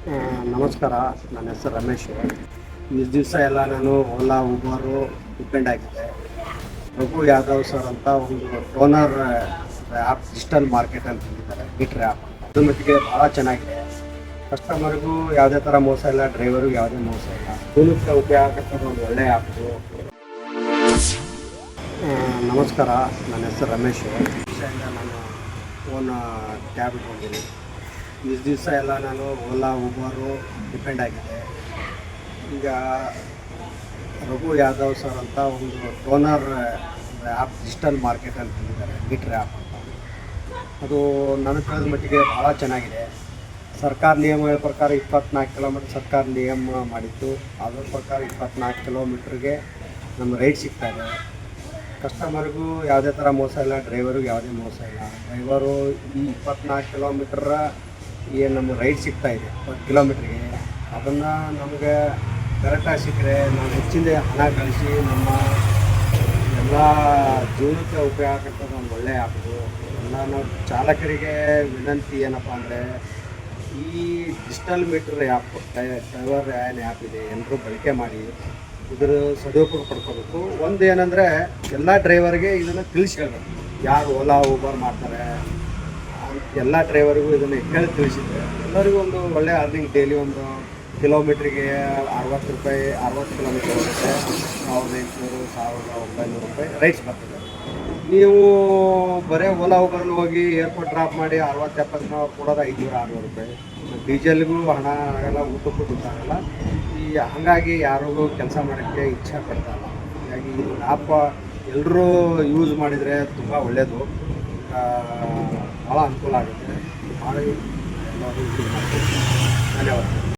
ನಮಸ್ಕಾರ. ನನ್ನ ಹೆಸರು ರಮೇಶ್. ಇಷ್ಟು ದಿವಸ ಎಲ್ಲ ನಾನು ಓಲಾ ಊಬರು ಡಿಪೆಂಡ್ ಆಗಿದ್ದೆ. ರಘು ಯಾದವ್ ಸರ್ ಅಂತ ಒಂದು ಟೋನರ್ ಆ್ಯಪ್ ಡಿಜಿಟಲ್ ಮಾರ್ಕೆಟ್ ಅಂತ ಹೇಳಿದ್ದಾರೆ, ಮೀಟ್ರ್ ಆ್ಯಪ್. ಅದ್ರ ಮಟ್ಟಿಗೆ ಭಾಳ ಚೆನ್ನಾಗಿದೆ. ಕಸ್ಟಮರ್ಗೂ ಯಾವುದೇ ಥರ ಮೋಸ ಇಲ್ಲ, ಡ್ರೈವರ್ಗೂ ಯಾವುದೇ ಮೋಸ ಇಲ್ಲ. ಜೀವನಕ್ಕೆ ಉಪಯೋಗ ಆಗ್ತಕ್ಕಂಥ ಒಂದು ಒಳ್ಳೆಯ ಆ್ಯಪು. ನಮಸ್ಕಾರ. ನನ್ನ ಹೆಸರು ರಮೇಶ್. ದಿವಸದಿಂದ ನಾನು ಓನ್ ಕ್ಯಾಬ್ ಇಟ್ಕೊಂಡಿದ್ದೀನಿ. ಇಷ್ಟು ದಿವಸ ಎಲ್ಲ ನಾನು ಓಲಾ ಊಬರು ಡಿಪೆಂಡ್ ಆಗಿದ್ದೆ. ಈಗ ರಘು ಯಾದವ್ ಸರ್ ಅಂತ ಒಂದು ಟೋನರ್ ಆ್ಯಪ್ ಡಿಜಿಟಲ್ ಮಾರ್ಕೆಟ್ ಅಂತ ಹೇಳಿದ್ದಾರೆ, ಮೀಟ್ರ್ ಆ್ಯಪ್ ಅಂತ. ಅದು ನನ್ನ ತಿಳಿದ ಮಟ್ಟಿಗೆ ಭಾಳ ಚೆನ್ನಾಗಿದೆ. ಸರ್ಕಾರ ನಿಯಮಗಳ ಪ್ರಕಾರ 24 ಕಿಲೋಮೀಟ್ರ್ ಸರ್ಕಾರ ನಿಯಮ ಮಾಡಿತ್ತು. ಅದರ ಪ್ರಕಾರ 24 ಕಿಲೋಮೀಟ್ರಿಗೆ ನಮ್ಮ ರೈಡ್ ಸಿಗ್ತಾಯಿದೆ. ಕಸ್ಟಮರ್ಗೂ ಯಾವುದೇ ಥರ ಮೋಸ ಇಲ್ಲ, ಡ್ರೈವರ್ಗೂ ಯಾವುದೇ ಮೋಸ ಇಲ್ಲ. ಡ್ರೈವರು ಈ 24 ಕಿಲೋಮೀಟ್ರ ಏನು ನಮ್ಮ ರೈಡ್ ಸಿಗ್ತಾಯಿದೆ 1 ಕಿಲೋಮೀಟ್ರಿಗೆ, ಅದನ್ನು ನಮಗೆ ಕರೆಕ್ಟಾಗಿ ಸಿಕ್ಕರೆ ನಾವು ಹೆಚ್ಚಿನ ಹಣ ಗಳಿಸಿ ನಮ್ಮ ಎಲ್ಲ ಜೀವನಕ್ಕೆ ಉಪಯೋಗ ಆಗ್ತಕ್ಕಂಥ ಒಂದು ಒಳ್ಳೆಯ ಆ್ಯಪು. ಎಲ್ಲ ನಾವು ಚಾಲಕರಿಗೆ ವಿನಂತಿ ಏನಪ್ಪ ಅಂದರೆ, ಈ ಡಿಜಿಟಲ್ ಮೀಟರ್ ಆ್ಯಪ್ ಡ್ರೈವರ್ ಏನು ಆ್ಯಪ್ ಇದೆ, ಎಲ್ಲರೂ ಬಳಕೆ ಮಾಡಿ ಇದರ ಸದುಪಯೋಗ ಪಡ್ಕೋಬೇಕು. ಒಂದು ಏನಂದರೆ, ಎಲ್ಲ ಡ್ರೈವರ್ಗೆ ಇದನ್ನು ತಿಳಿಸಿ ಹೇಳಬೇಕು. ಯಾರು ಓಲಾ ಊಬರ್ ಮಾಡ್ತಾರೆ ಎಲ್ಲ ಡ್ರೈವರಿಗೂ ಇದನ್ನು ಹೇಳಿ ತಿಳಿಸಿದ್ರೆ ಎಲ್ಲರಿಗೂ ಒಂದು ಒಳ್ಳೆಯ ಅರ್ನಿಂಗ್. ಡೈಲಿ ಒಂದು ಕಿಲೋಮೀಟ್ರಿಗೆ 60 ರೂಪಾಯಿ, 60 ಕಿಲೋಮೀಟ್ರ್ ಹೋಗುತ್ತೆ 1800, 1900 ರೂಪಾಯಿ ರೈಟ್ಸ್ ಬರ್ತದೆ. ನೀವು ಬರೀ ಓಲಾ ಊಬರ್ನಲ್ಲಿ ಹೋಗಿ ಏರ್ಪೋರ್ಟ್ ಡ್ರಾಪ್ ಮಾಡಿ 60-70 ನಾವು ಕೊಡೋದು 500-600 ರೂಪಾಯಿ. ಡೀಸೆಲ್ಗೂ ಹಣ ಆಗಲ್ಲ, ಊಟಕ್ಕೂ ದುಡ್ಡಾಗಲ್ಲ. ಹಾಗಾಗಿ ಯಾರಿಗೂ ಕೆಲಸ ಮಾಡೋಕ್ಕೆ ಇಚ್ಛೆ ಪಡ್ತಾಯಿಲ್ಲ. ಹೀಗಾಗಿ ಈ ಆ್ಯಪ್ ಎಲ್ಲರೂ ಯೂಸ್ ಮಾಡಿದರೆ ತುಂಬ ಒಳ್ಳೆಯದು, ಭಾಳ ಅನುಕೂಲ ಆಗುತ್ತೆ. ಮಾಡಿ ಎಲ್ಲರೂ ಯೂಸ್ ಮಾಡ್ತೀವಿ. ಧನ್ಯವಾದ.